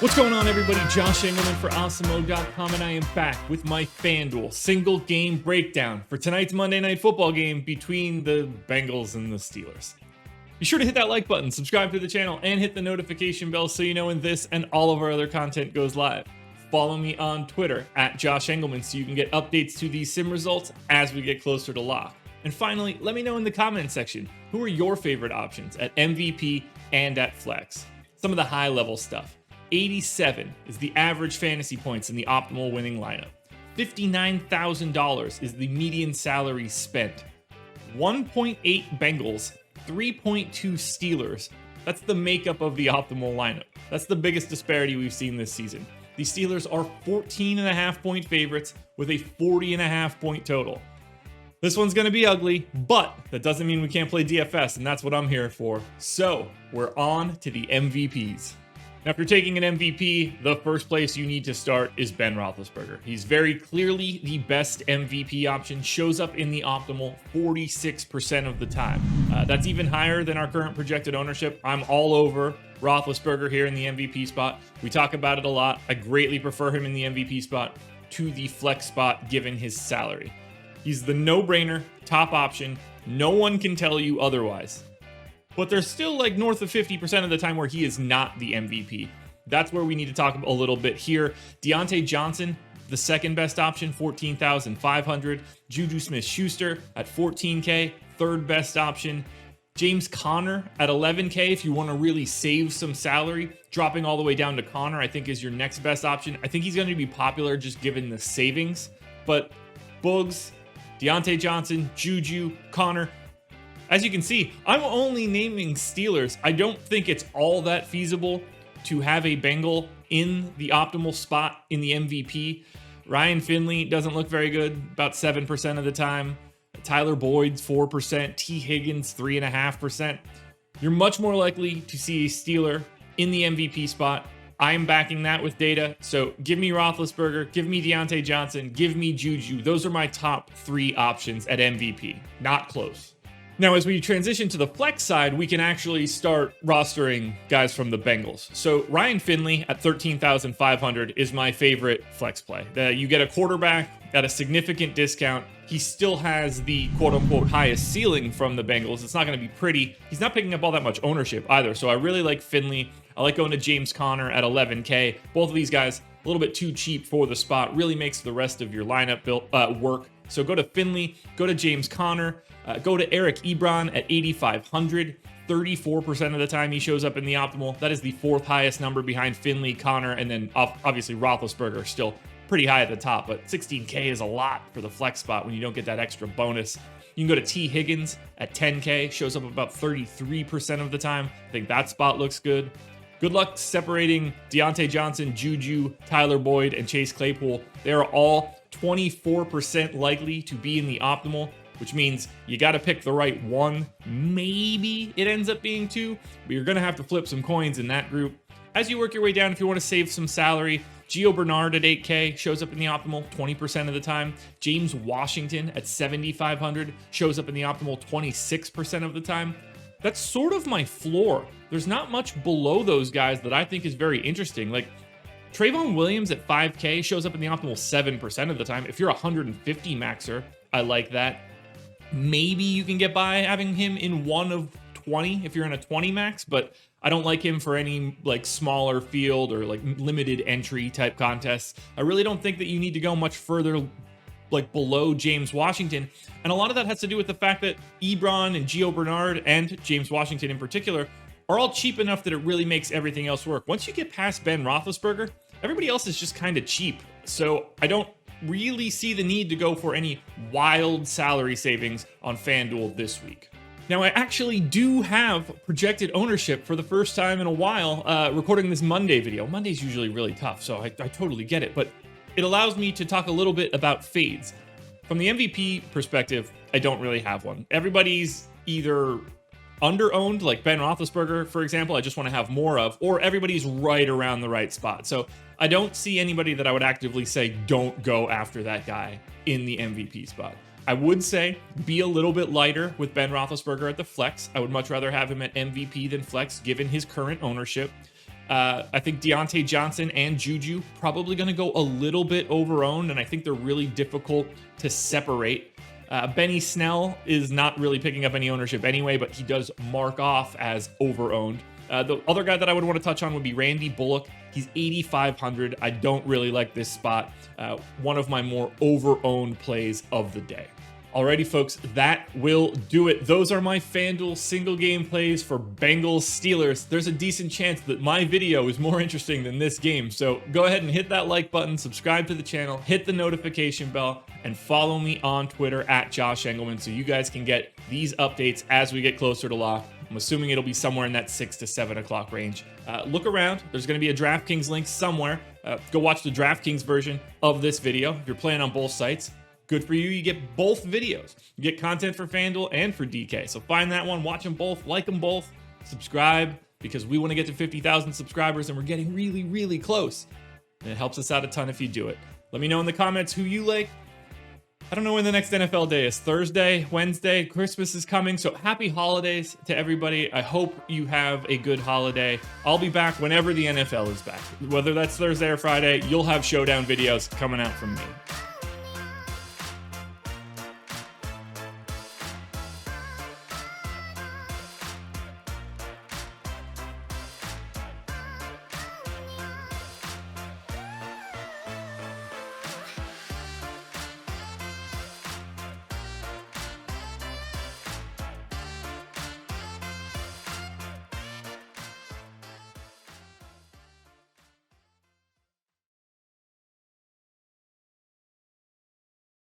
What's going on, everybody? Josh Engleman for Awesemo.com, and I am back with my FanDuel single-game breakdown for tonight's Monday Night Football game between the Bengals and the Steelers. Be sure to hit that like button, subscribe to the channel, and hit the notification bell so you know when this and all of our other content goes live. Follow me on Twitter at Josh Engleman so you can get updates to these sim results as we get closer to lock. And finally, let me know in the comment section, who are your favorite options at MVP and at Flex? Some of the high-level stuff. 87 is the average fantasy points in the optimal winning lineup. $59,000 is the median salary spent. 1.8 Bengals, 3.2 Steelers. That's the makeup of the optimal lineup. That's the biggest disparity we've seen this season. The Steelers are 14.5 point favorites with a 40.5 point total. This one's going to be ugly, but that doesn't mean we can't play DFS, and that's what I'm here for. So we're on to the MVPs. Now, if you're taking an MVP, the first place you need to start is Ben Roethlisberger. He's very clearly the best MVP option, shows up in the optimal 46% of the time. That's even higher than our current projected ownership. I'm all over Roethlisberger here in the MVP spot. We talk about it a lot. I greatly prefer him in the MVP spot to the flex spot given his salary. He's the no-brainer, top option. No one can tell you otherwise. But there's still like north of 50% of the time where he is not the MVP. That's where we need to talk a little bit here. Deontay Johnson, the second best option, 14,500. Juju Smith-Schuster at 14K, third best option. James Conner at 11K, if you want to really save some salary. Dropping all the way down to Conner, I think, is your next best option. I think he's going to be popular just given the savings. But Boogs, Deontay Johnson, Juju, Conner. As you can see, I'm only naming Steelers. I don't think it's all that feasible to have a Bengal in the optimal spot in the MVP. Ryan Finley doesn't look very good, about 7% of the time. Tyler Boyd's 4%, T. Higgins 3.5%. You're much more likely to see a Steeler in the MVP spot. I'm backing that with data. So give me Roethlisberger, give me Deontay Johnson, give me Juju. Those are my top three options at MVP. Not close. Now, as we transition to the flex side, we can actually start rostering guys from the Bengals. So Ryan Finley at 13,500 is my favorite flex play. You get a quarterback at a significant discount. He still has the quote-unquote highest ceiling from the Bengals. It's not going to be pretty. He's not picking up all that much ownership either. So I really like Finley. I like going to James Conner at 11K. Both of these guys a little bit too cheap for the spot. Really makes the rest of your lineup work. So go to Finley, go to James Conner, go to Eric Ebron at 8,500. 34% of the time he shows up in the optimal. That is the fourth highest number behind Finley, Conner, and then obviously Roethlisberger still pretty high at the top, but 16K is a lot for the flex spot when you don't get that extra bonus. You can go to T. Higgins at 10K, shows up about 33% of the time. I think that spot looks good. Good luck separating Deontay Johnson, Juju, Tyler Boyd, and Chase Claypool. They're all 24% likely to be in the optimal, which means you got to pick the right one. Maybe it ends up being two, but you're going to have to flip some coins in that group. As you work your way down, if you want to save some salary, Gio Bernard at 8K shows up in the optimal 20% of the time. James Washington at 7,500 shows up in the optimal 26% of the time. That's sort of my floor. There's not much below those guys that I think is very interesting. Like Trayvon Williams at 5K shows up in the optimal 7% of the time. If you're a 150 maxer, I like that. Maybe you can get by having him in one of 20 if you're in a 20 max, but I don't like him for any like smaller field or like limited entry type contests. I really don't think that you need to go much further like below James Washington. And a lot of that has to do with the fact that Ebron and Gio Bernard and James Washington in particular are all cheap enough that it really makes everything else work. Once you get past Ben Roethlisberger, everybody else is just kind of cheap. So I don't really see the need to go for any wild salary savings on FanDuel this week. Now, I actually do have projected ownership for the first time in a while, recording this Monday video. Monday's usually really tough, so I totally get it, but it allows me to talk a little bit about fades. From the MVP perspective, I don't really have one. Everybody's either under-owned, like Ben Roethlisberger, for example, I just want to have more of, or everybody's right around the right spot. So I don't see anybody that I would actively say don't go after that guy in the MVP spot. I would say be a little bit lighter with Ben Roethlisberger at the flex. I would much rather have him at MVP than flex given his current ownership. I think Deontay Johnson and Juju probably going to go a little bit over-owned, and I think they're really difficult to separate. Benny Snell is not really picking up any ownership anyway, but he does mark off as over-owned. The other guy that I would want to touch on would be Randy Bullock. He's 8,500. I don't really like this spot. One of my more over-owned plays of the day. Alrighty, folks, that will do it. Those are my FanDuel single game plays for Bengals Steelers. There's a decent chance that my video is more interesting than this game, so go ahead and hit that like button, subscribe to the channel, hit the notification bell, and follow me on Twitter at Josh Engleman so you guys can get these updates as we get closer to lock. I'm assuming it'll be somewhere in that 6 to 7 o'clock range. Look around. There's going to be a DraftKings link somewhere. Go watch the DraftKings version of this video if you're playing on both sites. Good for you. You get both videos. You get content for FanDuel and for DK. So find that one, watch them both, like them both, subscribe, because we want to get to 50,000 subscribers and we're getting really, really close. And it helps us out a ton if you do it. Let me know in the comments who you like. I don't know when the next NFL day is. Thursday, Wednesday, Christmas is coming. So happy holidays to everybody. I hope you have a good holiday. I'll be back whenever the NFL is back. Whether that's Thursday or Friday, you'll have showdown videos coming out from me.